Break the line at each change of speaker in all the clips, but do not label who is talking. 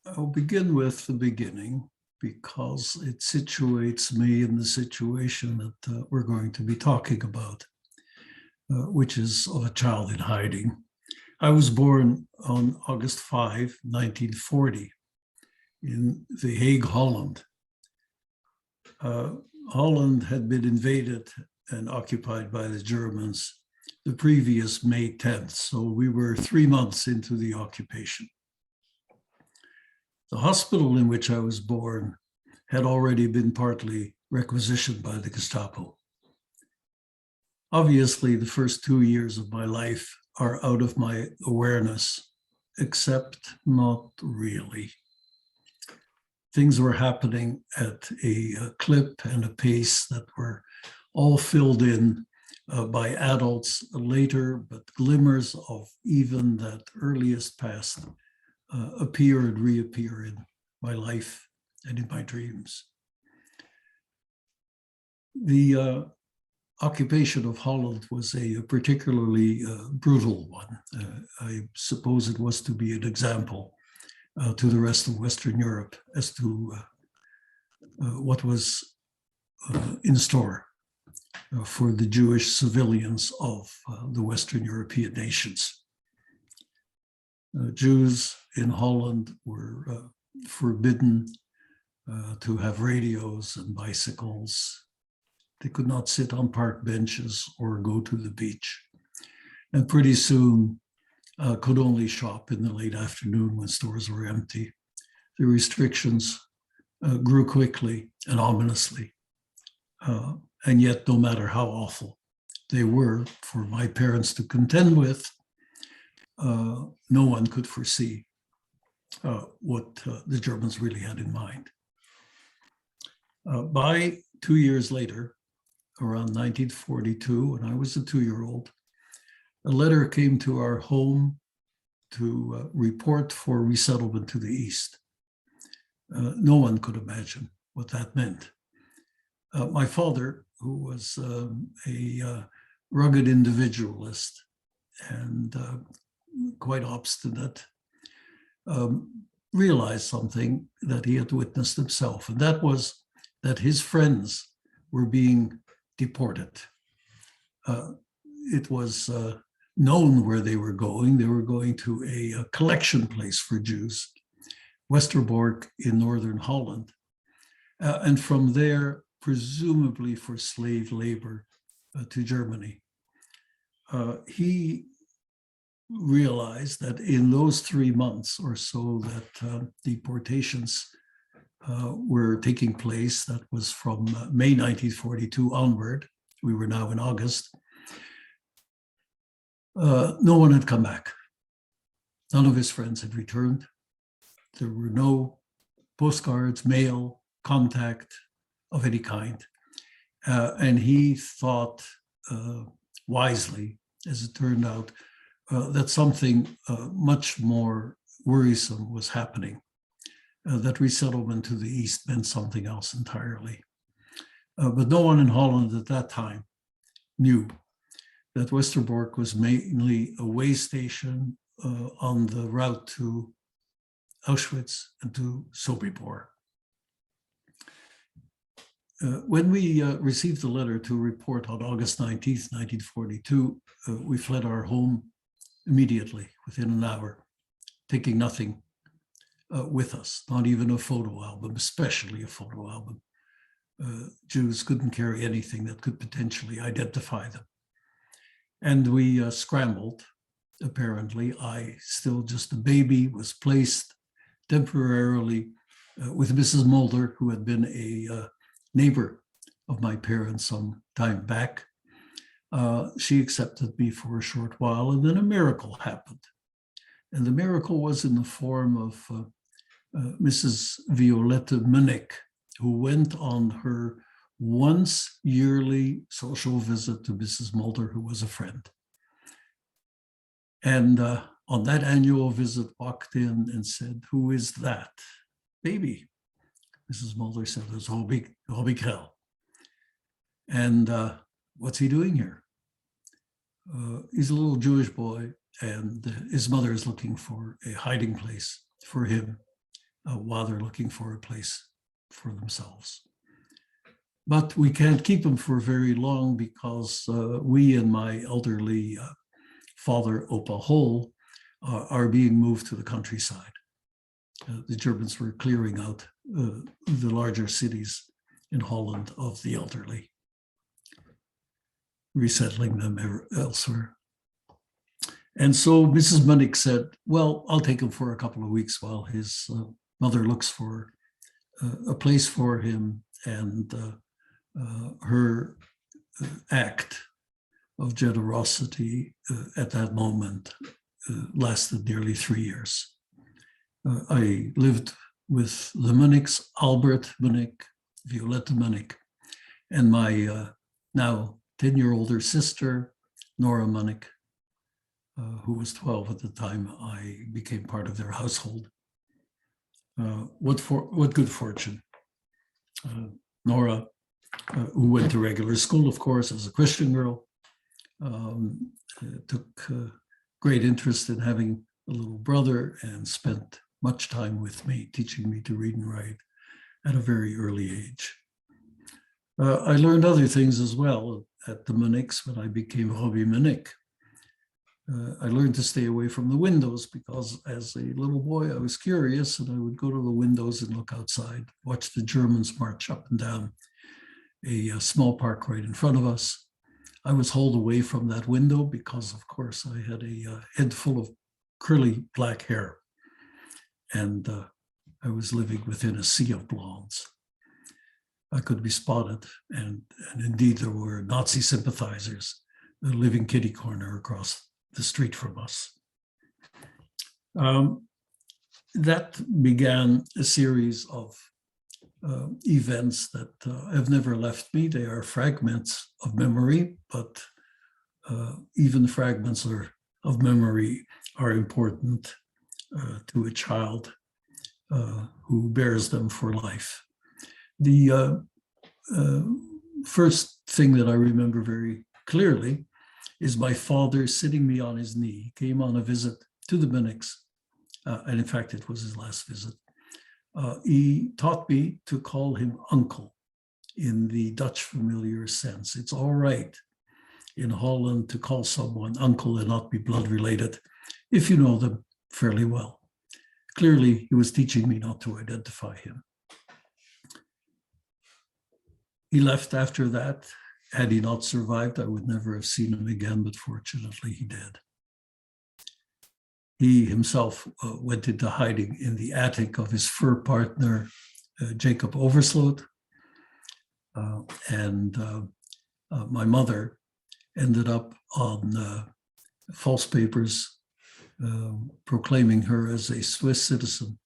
I'll begin with the beginning because it situates me in the situation that we're going to be talking about, which is of a child in hiding. I was born on August 5, 1940, in The Hague, Holland. Holland had been invaded and occupied by the Germans the previous May 10th, so we were 3 months into the occupation. The hospital in which I was born had already been partly requisitioned by the Gestapo. Obviously, the first 2 years of my life are out of my awareness, except not really. Things were happening at a clip and a pace that were all filled in by adults later, but glimmers of even that earliest past appear and reappear in my life and in my dreams. The occupation of Holland was a particularly brutal one. I suppose it was to be an example to the rest of Western Europe as to what was in store for the Jewish civilians of the Western European nations. Jews in Holland were forbidden to have radios and bicycles. They could not sit on park benches or go to the beach. And pretty soon could only shop in the late afternoon when stores were empty. The restrictions grew quickly and ominously. And yet, no matter how awful they were for my parents to contend with, no one could foresee what the Germans really had in mind. By 2 years later, around 1942, when I was a 2-year-old, a letter came to our home to report for resettlement to the east. No one could imagine what that meant. My father, who was a rugged individualist and quite obstinate, realized something that he had witnessed himself, and that was that his friends were being deported. It was known where they were going. They were going to a collection place for Jews, Westerbork in northern Holland, and from there, presumably for slave labor to Germany. He realized that in those 3 months or so that deportations were taking place, that was from May 1942 onward, we were now in August, no one had come back. None of his friends had returned. There were no postcards, mail, contact of any kind. And he thought wisely, as it turned out, that something much more worrisome was happening, that resettlement to the east meant something else entirely. But no one in Holland at that time knew that Westerbork was mainly a way station on the route to Auschwitz and to Sobibor. When we received the letter to report on August 19th, 1942, we fled our home immediately, within an hour, taking nothing with us, not even a photo album, especially a photo album. Jews couldn't carry anything that could potentially identify them. And we scrambled, apparently. I, still just a baby, was placed temporarily with Mrs. Mulder, who had been a neighbor of my parents some time back. She accepted me for a short while, and then a miracle happened. And the miracle was in the form of Mrs. Violette Munich, who went on her once yearly social visit to Mrs. Mulder, who was a friend. And on that annual visit, walked in and said, "Who is that baby?" Mrs. Mulder said, "It's Hobie Krell." And what's he doing here? He's a little Jewish boy, and his mother is looking for a hiding place for him while they're looking for a place for themselves. But we can't keep them for very long because we and my elderly father, Opa Hole, are being moved to the countryside. The Germans were clearing out the larger cities in Holland of the elderly, resettling them elsewhere. And so Mrs. Munnick said, well, I'll take him for a couple of weeks while his mother looks for a place for him. And her act of generosity at that moment lasted nearly 3 years. I lived with the Munnicks, Albert Munnick, Violetta Munnick, and my now 10-year-older sister, Nora Munnick, who was 12 at the time I became part of their household. What good fortune. Nora, who went to regular school, of course, as a Christian girl, took great interest in having a little brother and spent much time with me, teaching me to read and write at a very early age. I learned other things as well at the Munnicks when I became Robbie Munnick. I learned to stay away from the windows because as a little boy, I was curious and I would go to the windows and look outside, watch the Germans march up and down a small park right in front of us. I was hauled away from that window because, of course, I had a head full of curly black hair. And I was living within a sea of blondes. I could be spotted, and indeed there were Nazi sympathizers living kitty corner across the street from us. That began a series of events that have never left me. They are fragments of memory, but even fragments of memory are important to a child who bears them for life. The first thing that I remember very clearly is my father sitting me on his knee. He came on a visit to the Munnicks, and in fact, it was his last visit. He taught me to call him uncle in the Dutch familiar sense. It's all right in Holland to call someone uncle and not be blood related if you know them fairly well. Clearly, he was teaching me not to identify him. He left after that. Had he not survived, I would never have seen him again, but fortunately he did. He himself went into hiding in the attic of his fur partner, Jacob Oversloot. And my mother ended up on false papers proclaiming her as a Swiss citizen,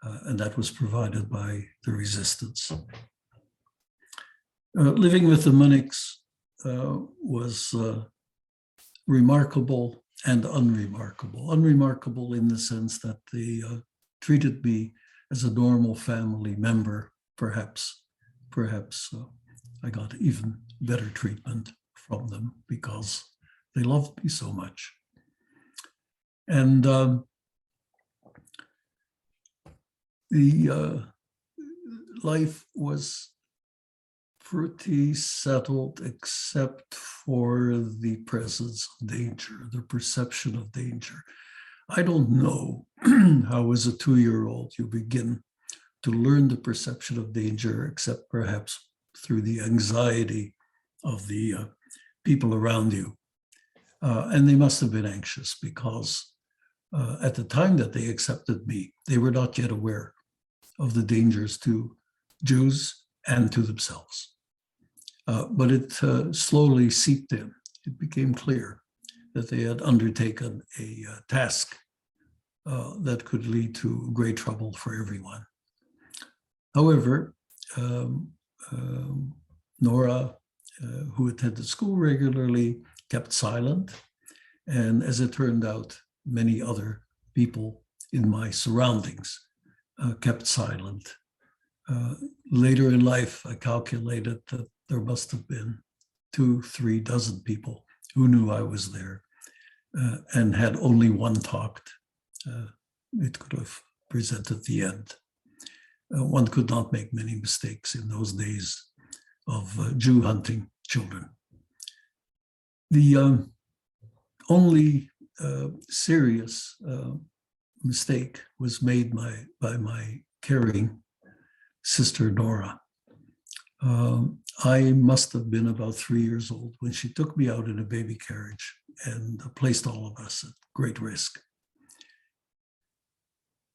and that was provided by the resistance. Living with the Munnicks was remarkable and unremarkable. Unremarkable in the sense that they treated me as a normal family member, perhaps. I got even better treatment from them because they loved me so much. And the life was pretty settled except for the presence of danger, the perception of danger. I don't know how as a 2-year-old you begin to learn the perception of danger, except perhaps through the anxiety of the people around you. And they must have been anxious because at the time that they accepted me, they were not yet aware of the dangers to Jews and to themselves. But it slowly seeped in. It became clear that they had undertaken a task that could lead to great trouble for everyone. However, Nora, who attended school regularly, kept silent. And as it turned out, many other people in my surroundings kept silent. Later in life, I calculated that there must have been 2-3 dozen people who knew I was there. And had only one talked, it could have presented the end. one could not make many mistakes in those days of Jew hunting children. The only serious mistake was made by my caring sister Nora. I must have been about 3 years old when she took me out in a baby carriage and placed all of us at great risk.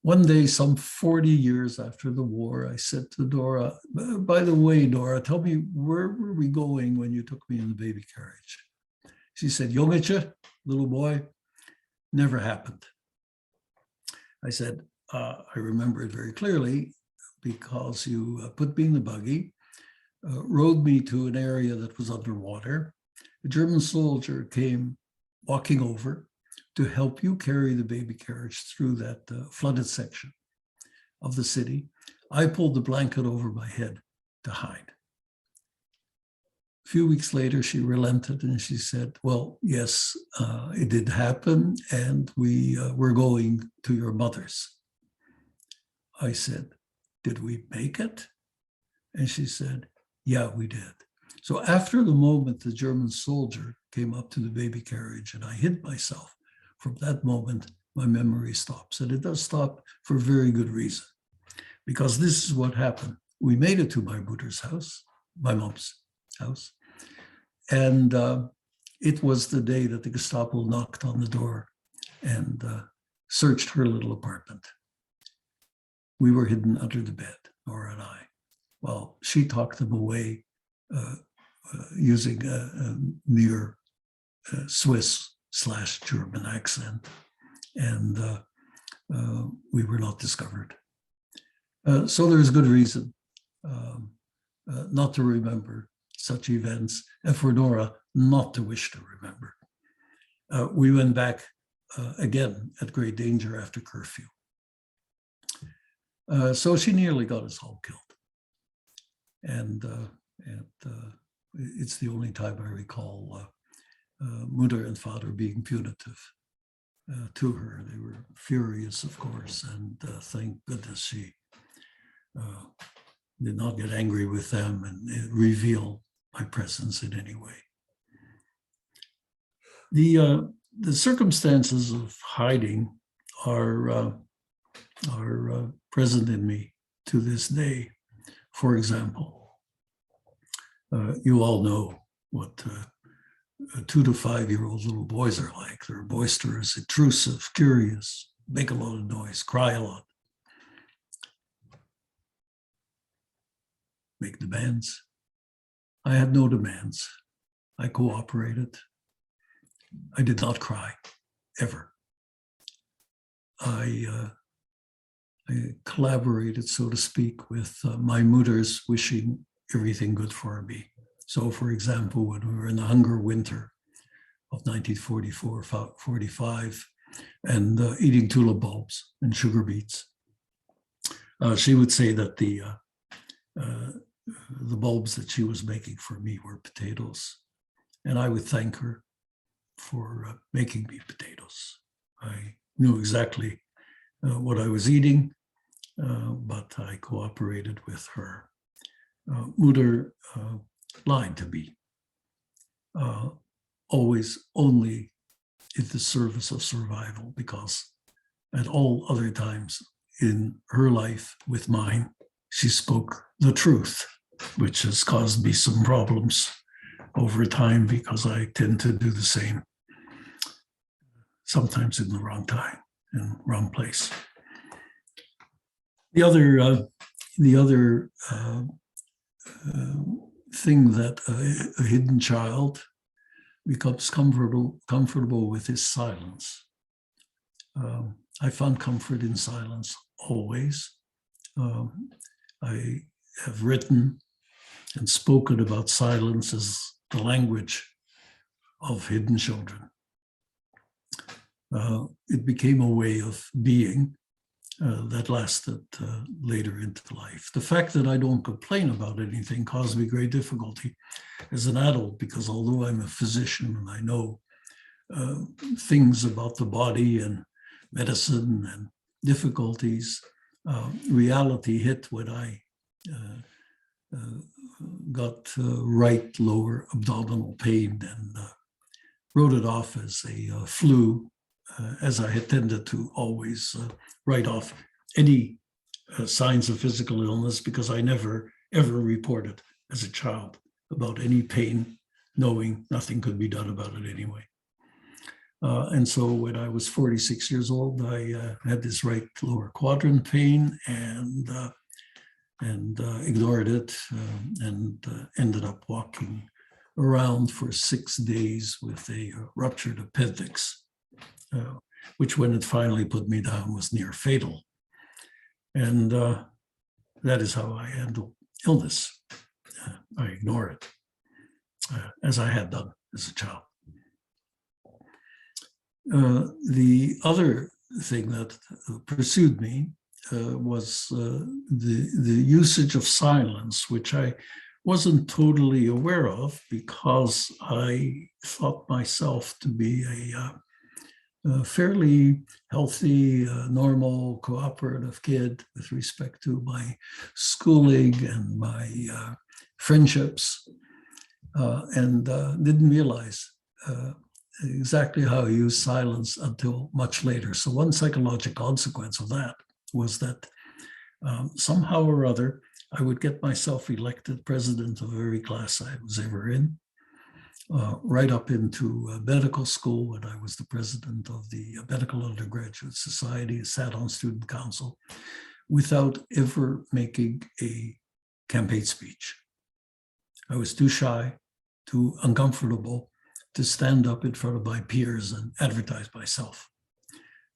One day, some 40 years after the war, I said to Dora, by the way, Dora, tell me, where were we going when you took me in the baby carriage? She said, Jongetjie, little boy, never happened. I said, I remember it very clearly because you put me in the buggy, rode me to an area that was underwater. A German soldier came walking over to help you carry the baby carriage through that flooded section of the city. I pulled the blanket over my head to hide. A few weeks later, she relented and she said, well, yes, it did happen, and we were going to your mother's. I said, did we make it? And she said, yeah, we did. So after the moment the German soldier came up to the baby carriage and I hid myself, from that moment, my memory stops. And it does stop for very good reason, because this is what happened. We made it to my mother's house, my mom's house. And it was the day that the Gestapo knocked on the door and searched her little apartment. We were hidden under the bed, Nora and I. Well, she talked them away using a near Swiss/German accent, and we were not discovered. So there's good reason not to remember such events, and for Nora not to wish to remember. We went back again at great danger after curfew. So she nearly got us all killed. And it's the only time I recall mother and father being punitive to her. They were furious, of course, and thank goodness she did not get angry with them and reveal my presence in any way. The circumstances of hiding are present in me to this day. For example, you all know what 2 to 5 year old little boys are like. They're boisterous, intrusive, curious, make a lot of noise, cry a lot, make demands. I had no demands. I cooperated. I did not cry, ever. I collaborated, so to speak, with my mother's wishing everything good for me. So, for example, when we were in the hunger winter of 1944-45 and eating tulip bulbs and sugar beets, she would say that the bulbs that she was making for me were potatoes. And I would thank her for making me potatoes. I knew exactly what I was eating, but I cooperated with her. Mother lied to me, always only in the service of survival, because at all other times in her life with mine, she spoke the truth, which has caused me some problems over time because I tend to do the same, sometimes in the wrong time and wrong place. The other thing that a hidden child becomes comfortable with is silence. I found comfort in silence always. I have written and spoken about silence as the language of hidden children. It became a way of being that lasted later into life. The fact that I don't complain about anything caused me great difficulty as an adult, because although I'm a physician and I know things about the body and medicine and difficulties, reality hit when I got right lower abdominal pain and wrote it off as a flu, as I had tended to always write off any signs of physical illness, because I never ever reported as a child about any pain, knowing nothing could be done about it anyway. And so when I was 46 years old, I had this right lower quadrant pain and ignored it and ended up walking around for 6 days with a ruptured appendix, which when it finally put me down was near fatal. And that is how I handle illness. I ignore it, as I had done as a child. The other thing that pursued me was the usage of silence, which I wasn't totally aware of because I thought myself to be a fairly healthy, normal, cooperative kid with respect to my schooling and my friendships, and didn't realize exactly how I use silence until much later. So one psychological consequence of that was that somehow or other, I would get myself elected president of every class I was ever in, right up into medical school when I was the president of the Medical Undergraduate Society, sat on student council, without ever making a campaign speech. I was too shy, too uncomfortable to stand up in front of my peers and advertise myself.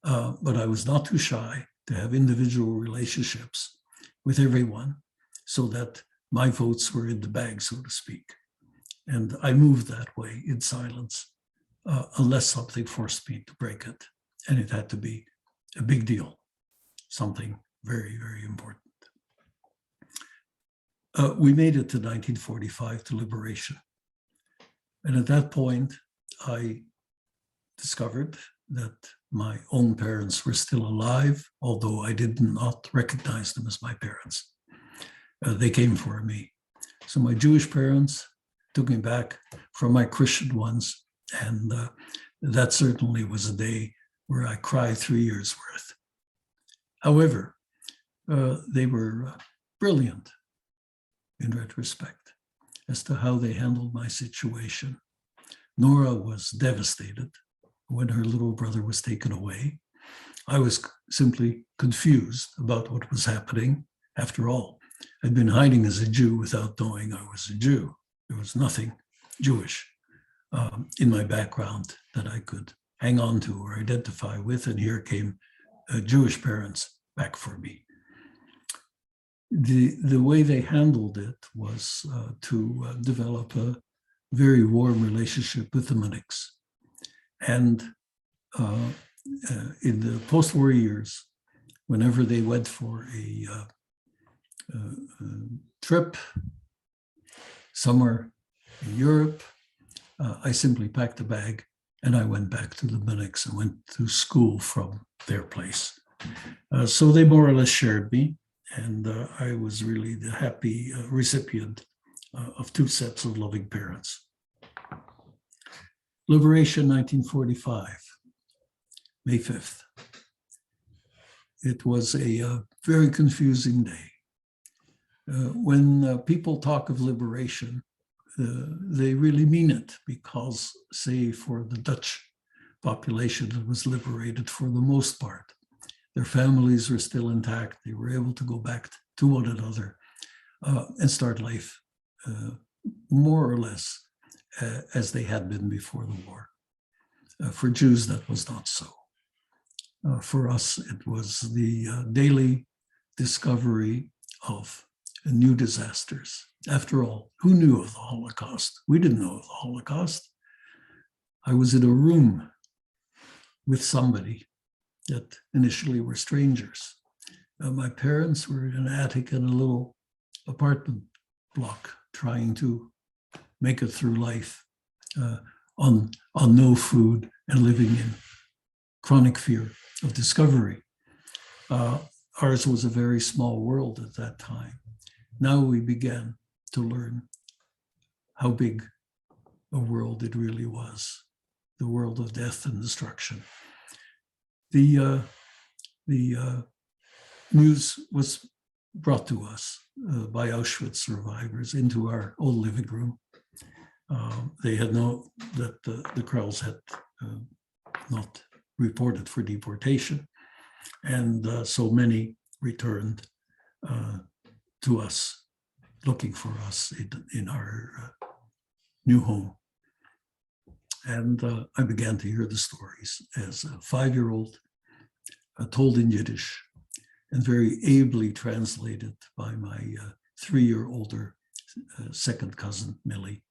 But I was not too shy to have individual relationships with everyone so that my votes were in the bag, so to speak. And I moved that way in silence, unless something forced me to break it. And it had to be a big deal, something very, very important. We made it to 1945, to liberation. And at that point, I discovered that my own parents were still alive, although I did not recognize them as my parents. They came for me. So my Jewish parents took me back from my Christian ones, and that certainly was a day where I cried 3 years worth. However, they were brilliant in retrospect as to how they handled my situation. Nora was devastated when her little brother was taken away. I was simply confused about what was happening. After all, I'd been hiding as a Jew without knowing I was a Jew. There was nothing Jewish in my background that I could hang on to or identify with, and here came Jewish parents back for me. The way they handled it was to develop a very warm relationship with the Munniks. And in the post-war years, whenever they went for a trip somewhere in Europe, I simply packed a bag and I went back to the Munniks and went to school from their place. So they more or less shared me. And I was really the happy recipient of two sets of loving parents. Liberation, 1945, May 5th. It was a very confusing day. When people talk of liberation, they really mean it because, say, for the Dutch population, it was liberated for the most part. Their families were still intact. They were able to go back to one another and start life more or less as they had been before the war. For Jews, that was not so. For us, it was the daily discovery of new disasters. After all, who knew of the Holocaust? We didn't know of the Holocaust. I was in a room with somebody that initially were strangers. My parents were in an attic in a little apartment block trying to make it through life on no food and living in chronic fear of discovery. ours was a very small world at that time. Now we began to learn how big a world it really was, the world of death and destruction. The news was brought to us by Auschwitz survivors into our old living room. They had known that the Krells had not reported for deportation, and so many returned to us, looking for us in our new home. And I began to hear the stories as a 5-year-old, told in Yiddish, and very ably translated by my 3-year-older second cousin, Millie,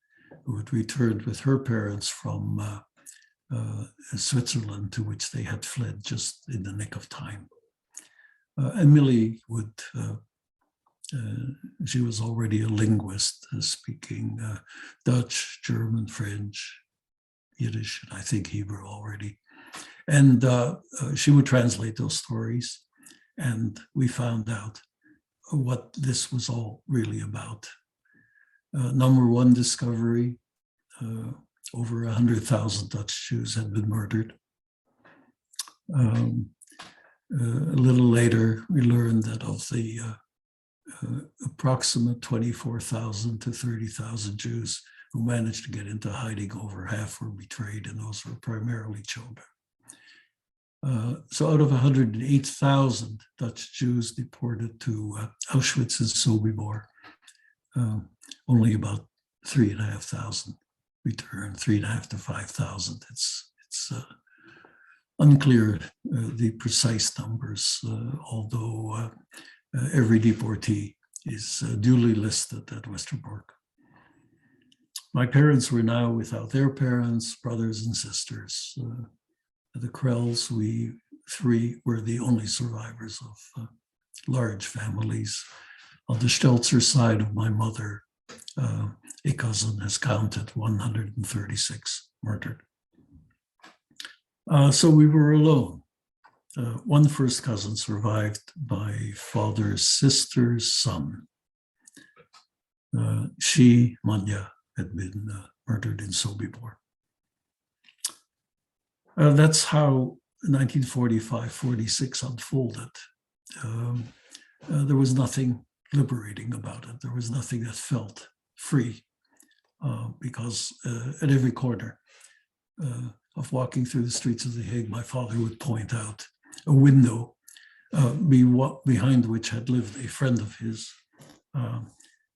who had returned with her parents from Switzerland, to which they had fled just in the nick of time. And Millie would, she was already a linguist, speaking Dutch, German, French, Yiddish, and I think Hebrew already. And she would translate those stories, and we found out what this was all really about. Number one discovery, over 100,000 Dutch Jews had been murdered. A little later, we learned that of the approximate 24,000 to 30,000 Jews who managed to get into hiding, over half were betrayed, and those were primarily children. So out of 108,000 Dutch Jews deported to Auschwitz and Sobibor, only about 3,500 returned, 3,500 to 5,000. It's unclear the precise numbers, although every deportee is duly listed at Westerbork. My parents were now without their parents, brothers and sisters. The Krells, we three were the only survivors of large families. On the Stelzer side of my mother, a cousin has counted 136 murdered. So we were alone. One first cousin survived my father's sister's son. She, Manya, had been murdered in Sobibor. That's how 1945-46 unfolded. There was nothing liberating about it. There was nothing that felt free, because at every corner of walking through the streets of The Hague, my father would point out a window behind which had lived a friend of his,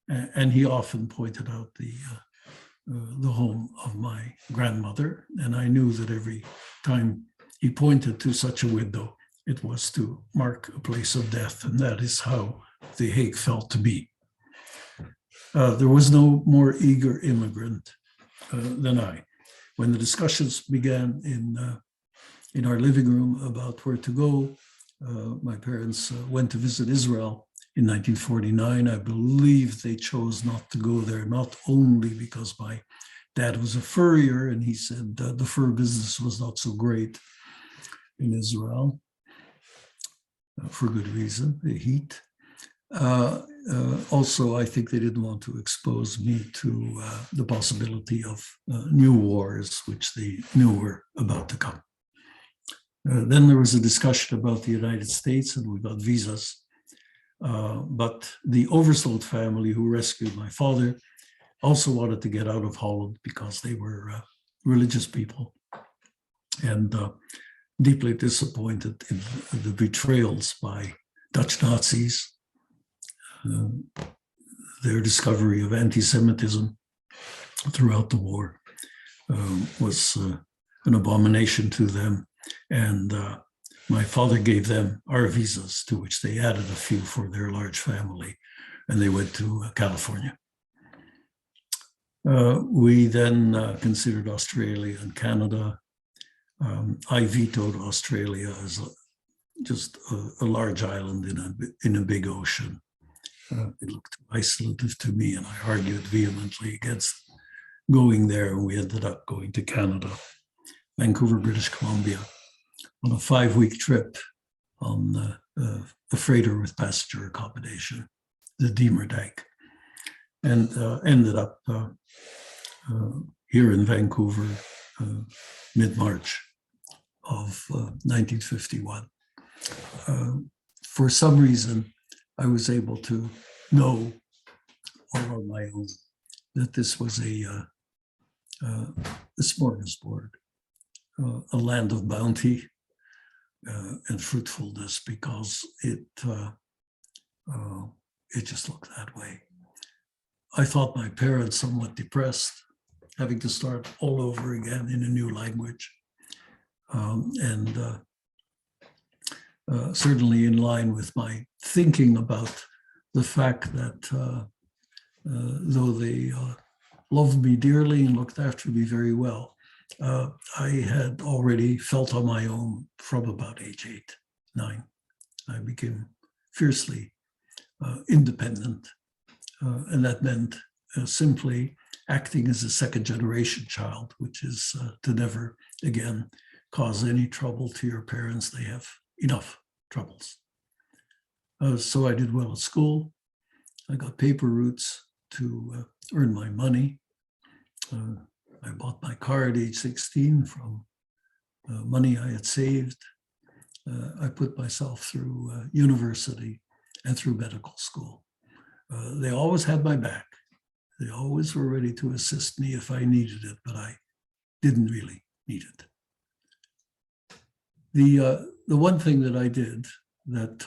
and he often pointed out the home of my grandmother, and I knew that every time he pointed to such a window, it was to mark a place of death, and that is how The Hague felt to be. There was no more eager immigrant than I. When the discussions began in our living room about where to go, my parents went to visit Israel in 1949. I believe they chose not to go there, not only because my dad was a furrier and he said the fur business was not so great in Israel, for good reason, the heat. Also, I think they didn't want to expose me to the possibility of new wars, which they knew were about to come. Then there was a discussion about the United States, and we got visas. But the Oversloot family, who rescued my father, also wanted to get out of Holland because they were religious people, and deeply disappointed in the betrayals by Dutch Nazis. Their discovery of anti-Semitism throughout the war was an abomination to them. And my father gave them our visas, to which they added a few for their large family, and they went to California. We then considered Australia and Canada. I vetoed Australia as just a large island in a big ocean. It looked too isolated to me, and I argued vehemently against going there. And we ended up going to Canada, Vancouver, British Columbia, on a 5-week trip on a freighter with passenger accommodation, the Diemerdijk, and ended up here in Vancouver mid-March of 1951. For some reason, I was able to know all on my own that this was a smorgasbord, a land of bounty and fruitfulness, because it just looked that way. I thought my parents somewhat depressed, having to start all over again in a new language, and certainly in line with my thinking about the fact that though they loved me dearly and looked after me very well, I had already felt on my own from about age 8, 9. I became fiercely independent, and that meant simply acting as a second-generation child, which is to never again cause any trouble to your parents. They have enough troubles. So I did well at school. I got paper routes to earn my money. I bought my car at age 16 from money I had saved. I put myself through university and through medical school. They always had my back. They always were ready to assist me if I needed it, but I didn't really need it. The one thing that I did that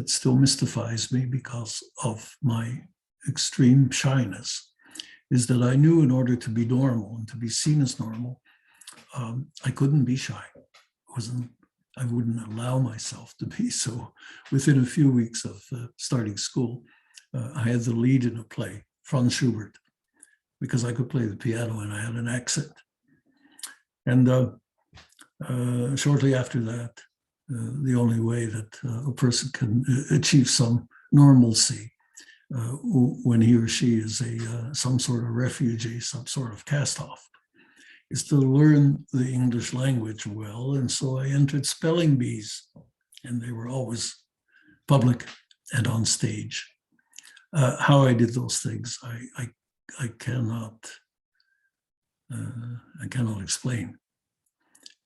still mystifies me because of my extreme shyness is that I knew in order to be normal and to be seen as normal, I couldn't be shy. I wouldn't allow myself to be. So within a few weeks of starting school, I had the lead in a play, Franz Schubert, because I could play the piano and I had an accent. And shortly after that, the only way that a person can achieve some normalcy when he or she is some sort of refugee, some sort of cast-off, is to learn the English language well. And so I entered spelling bees, and they were always public and on stage. How I did those things, I cannot explain.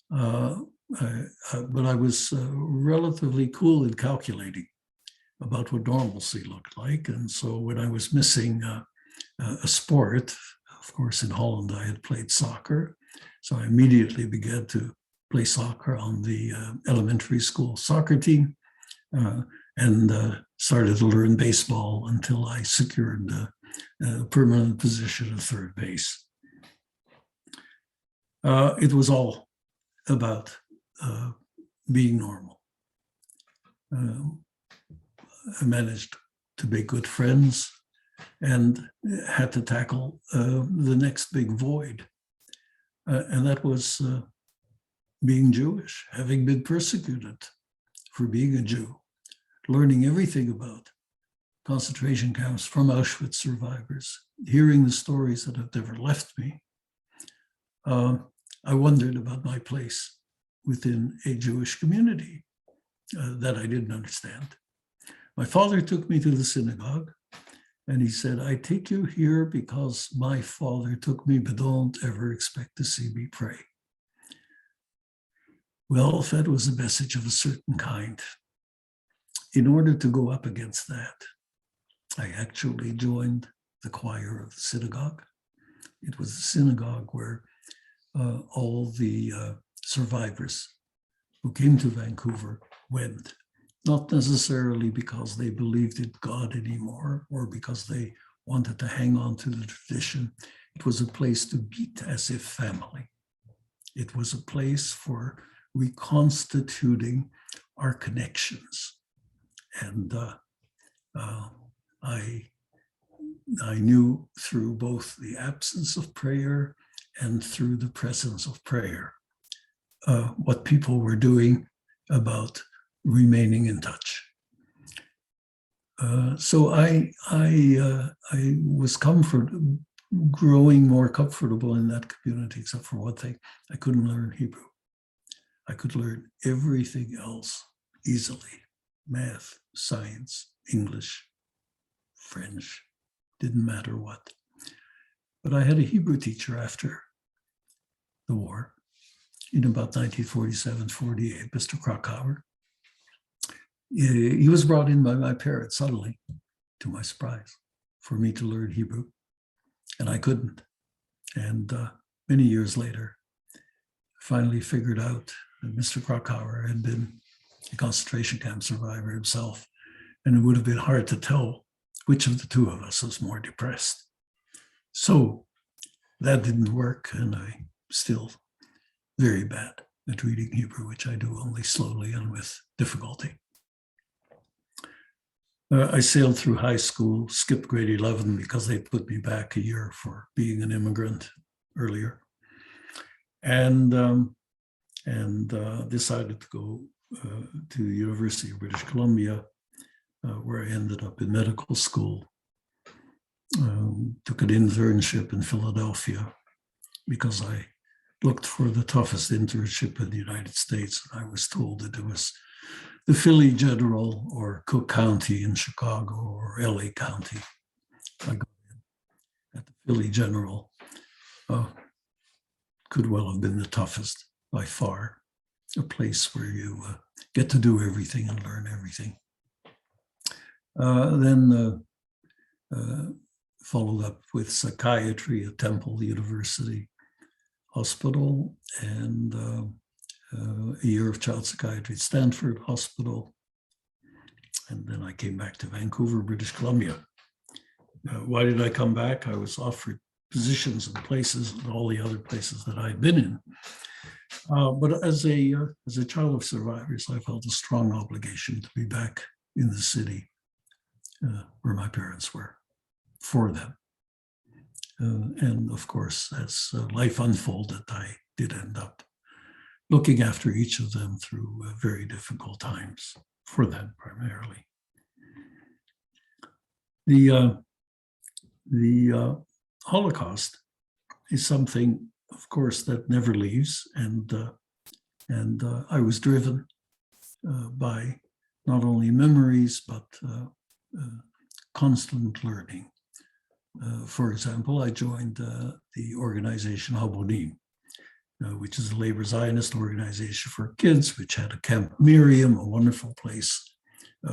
But I was relatively cool and calculating about what normalcy looked like. And so when I was missing a sport, of course, in Holland, I had played soccer. So I immediately began to play soccer on the elementary school soccer team and started to learn baseball until I secured a permanent position at third base. It was all about being normal. I managed to make good friends and had to tackle the next big void. And that was being Jewish, having been persecuted for being a Jew, learning everything about concentration camps from Auschwitz survivors, hearing the stories that have never left me. I wondered about my place within a Jewish community that I didn't understand. My father took me to the synagogue and he said, I take you here because my father took me, but don't ever expect to see me pray. Well, that was a message of a certain kind. In order to go up against that, I actually joined the choir of the synagogue. It was the synagogue where all the survivors who came to Vancouver went, not necessarily because they believed in God anymore or because they wanted to hang on to the tradition. It was a place to meet as if family. It was a place for reconstituting our connections. And I knew through both the absence of prayer and through the presence of prayer what people were doing about remaining in touch. So I was growing more comfortable in that community, except for one thing: I couldn't learn Hebrew. I could learn everything else easily. Math, science, English, French, didn't matter what. But I had a Hebrew teacher after the war, in about 1947-48, Mr. Krakauer. He was brought in by my parents suddenly, to my surprise, for me to learn Hebrew, and I couldn't. And many years later, I finally figured out that Mr. Krakauer had been a concentration camp survivor himself, and it would have been hard to tell which of the two of us was more depressed. So that didn't work, and I'm still very bad at reading Hebrew, which I do only slowly and with difficulty. I sailed through high school, skipped grade 11 because they put me back a year for being an immigrant earlier, and decided to go to the University of British Columbia, where I ended up in medical school. Took an internship in Philadelphia because I looked for the toughest internship in the United States, and I was told that it was the Philly General or Cook County in Chicago or LA County. I got in at the Philly General. Could well have been the toughest by far, a place where you get to do everything and learn everything. Then followed up with psychiatry at Temple University Hospital, and a year of child psychiatry at Stanford Hospital. And then I came back to Vancouver, British Columbia. Why did I come back? I was offered positions and places and all the other places that I'd been in. But as a child of survivors, I felt a strong obligation to be back in the city where my parents were, for them. And of course, as life unfolded, I did end up looking after each of them through very difficult times, for them primarily. The Holocaust is something, of course, that never leaves, and I was driven by not only memories but constant learning. For example, I joined the organization Habonim, which is a labor Zionist organization for kids, which had a Camp Miriam, a wonderful place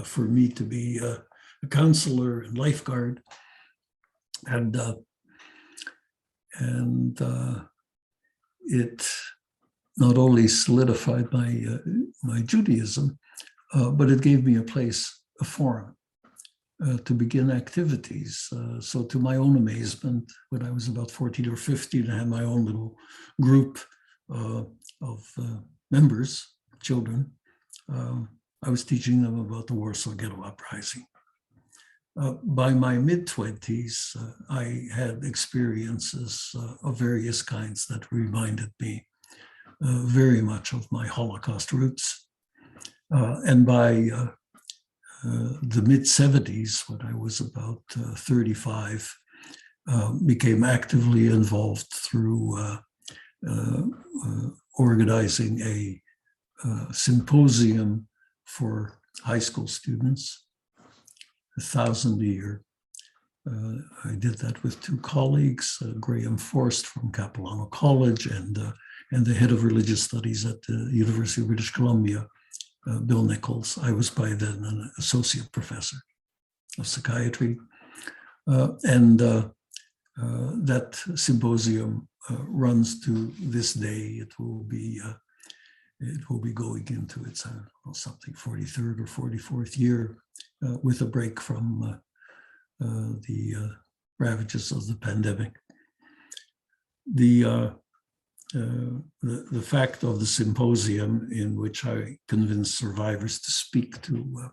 for me to be a counselor and lifeguard. And it not only solidified my Judaism, but it gave me a place, a forum, to begin activities. So to my own amazement, when I was about 14 or 15, I had my own little group of members, children. I was teaching them about the Warsaw Ghetto Uprising. By my mid-20s, I had experiences of various kinds that reminded me very much of my Holocaust roots. And by the mid-70s, when I was about 35, became actively involved through organizing a symposium for high school students, 1,000 a year. I did that with two colleagues, Graham Forst from Capilano College and the head of religious studies at the University of British Columbia, Bill Nichols. I was by then an associate professor of psychiatry. And that symposium runs to this day. It will be going into its something 43rd or 44th year, with a break from the ravages of the pandemic. The fact of the symposium, in which I convinced survivors to speak to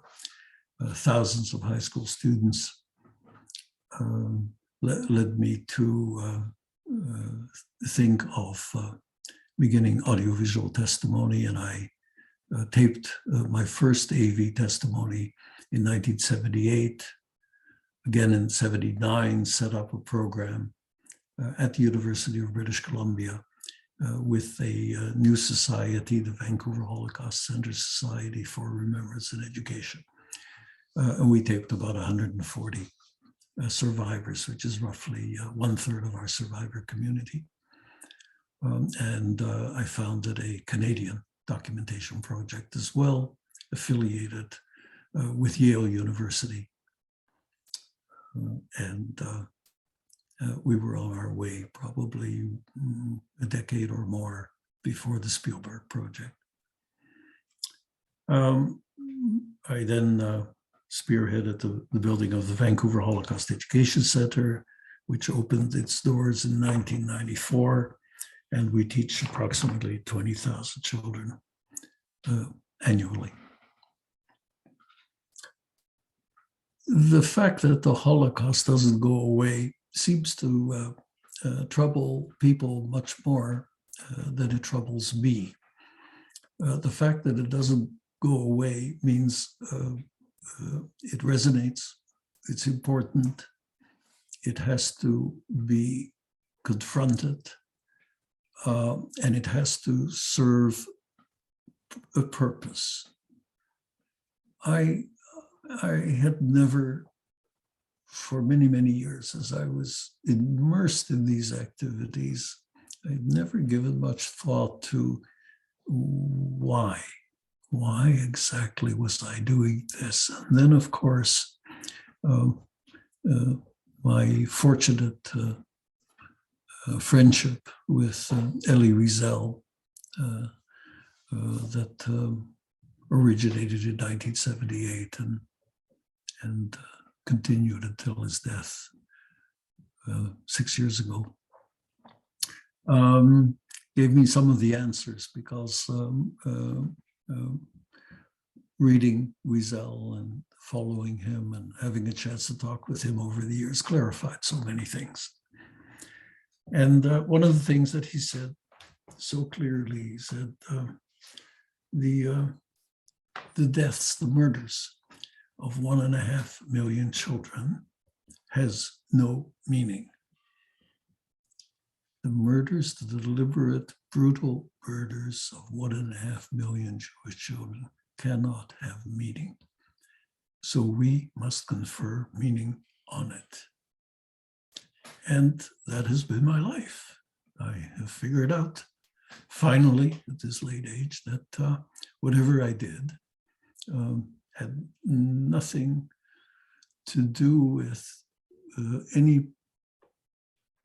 thousands of high school students, led me to think of beginning audiovisual testimony, and I taped my first AV testimony in 1978. Again in 79, set up a program at the University of British Columbia with a new society, the Vancouver Holocaust Center Society for Remembrance and Education. And we taped about 140 survivors, which is roughly 1/3 of our survivor community. And I founded a Canadian documentation project as well, affiliated with Yale University. And we were on our way probably a decade or more before the Spielberg project. I then spearheaded the building of the Vancouver Holocaust Education Center, which opened its doors in 1994, and we teach approximately 20,000 children annually. The fact that the Holocaust doesn't go away seems to trouble people much more than it troubles me. The fact that it doesn't go away means it resonates, it's important, it has to be confronted, and it has to serve a purpose. I had never, for many, many years, as I was immersed in these activities, I'd never given much thought to why exactly was I doing this? And then, of course, my fortunate friendship with Elie Wiesel that originated in 1978 and continued until his death 6 years ago, gave me some of the answers, because reading Wiesel and following him and having a chance to talk with him over the years clarified so many things. And one of the things that he said so clearly, he said, the deaths, the murders of 1.5 million children has no meaning. The murders, the deliberate, brutal murders of 1.5 million Jewish children cannot have meaning. So we must confer meaning on it. And that has been my life. I have figured out, finally, at this late age, that whatever I did had nothing to do with any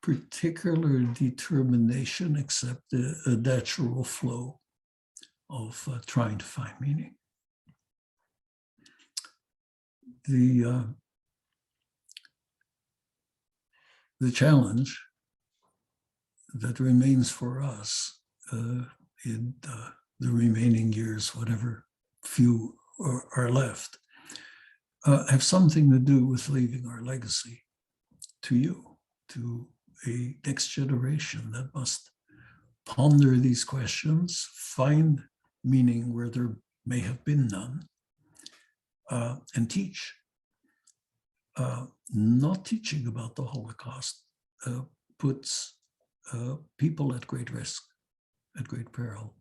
particular determination except a natural flow of trying to find meaning. The challenge that remains for us in the remaining years, whatever few are left, have something to do with leaving our legacy to you, to a next generation that must ponder these questions, find meaning where there may have been none, and teach. Not teaching about the Holocaust puts people at great risk, at great peril.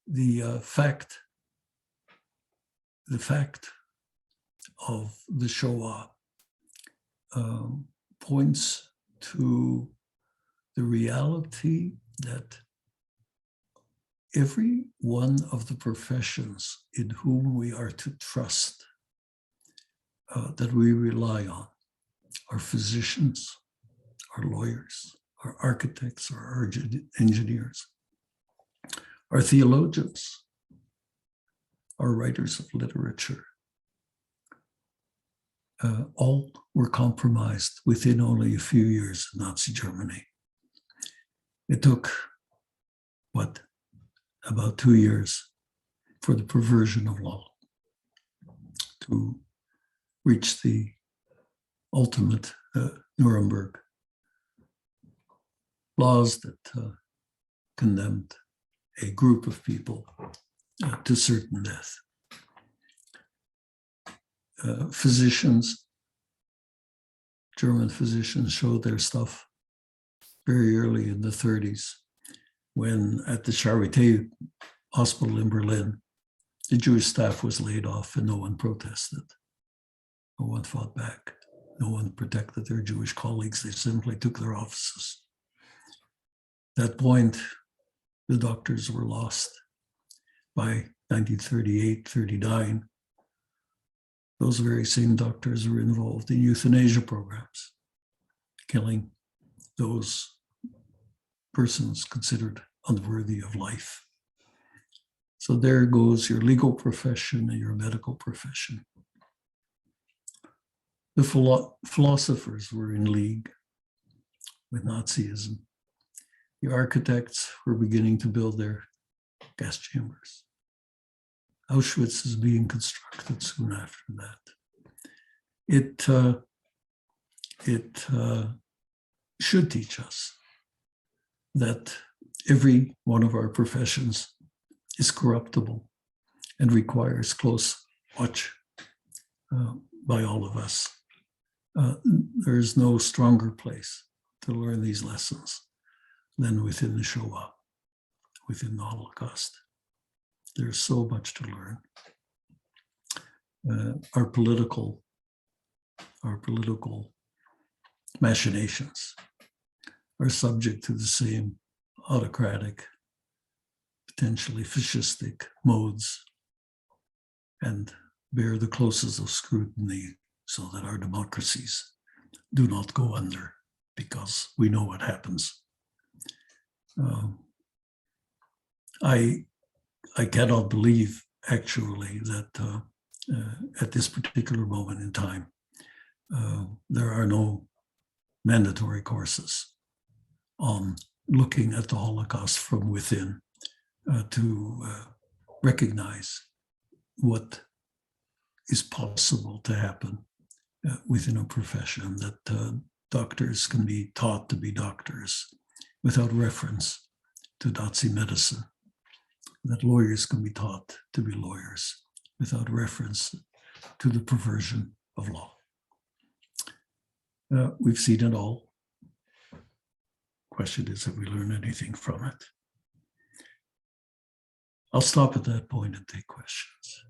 The fact of the Shoah points to the reality that every one of the professions in whom we are to trust, that we rely on, our physicians, our lawyers, our architects, our engineers, our theologians, our writers of literature, all were compromised within only a few years of Nazi Germany. It took, about 2 years for the perversion of law to reach the ultimate Nuremberg laws that condemned a group of people to certain death. Physicians, German physicians, showed their stuff very early in the 30s. when at the Charité hospital in Berlin, the Jewish staff was laid off and no one protested. No one fought back. No one protected their Jewish colleagues. They simply took their offices. At that point, the doctors were lost. By 1938, 39, those very same doctors were involved in euthanasia programs, killing those persons considered unworthy of life. So there goes your legal profession and your medical profession. The philosophers were in league with Nazism. The architects were beginning to build their gas chambers. Auschwitz is being constructed soon after that. It should teach us that every one of our professions is corruptible and requires close watch by all of us. There is no stronger place to learn these lessons than within the Shoah, within the Holocaust. There's so much to learn. Our political machinations are subject to the same autocratic, potentially fascistic modes, and bear the closest of scrutiny so that our democracies do not go under, because we know what happens. I cannot believe, actually, that at this particular moment in time, there are no mandatory courses on looking at the Holocaust from within to recognize what is possible to happen within a profession, that doctors can be taught to be doctors without reference to Nazi medicine, that lawyers can be taught to be lawyers without reference to the perversion of law. We've seen it all. Question is, have we learned anything from it? I'll stop at that point and take questions.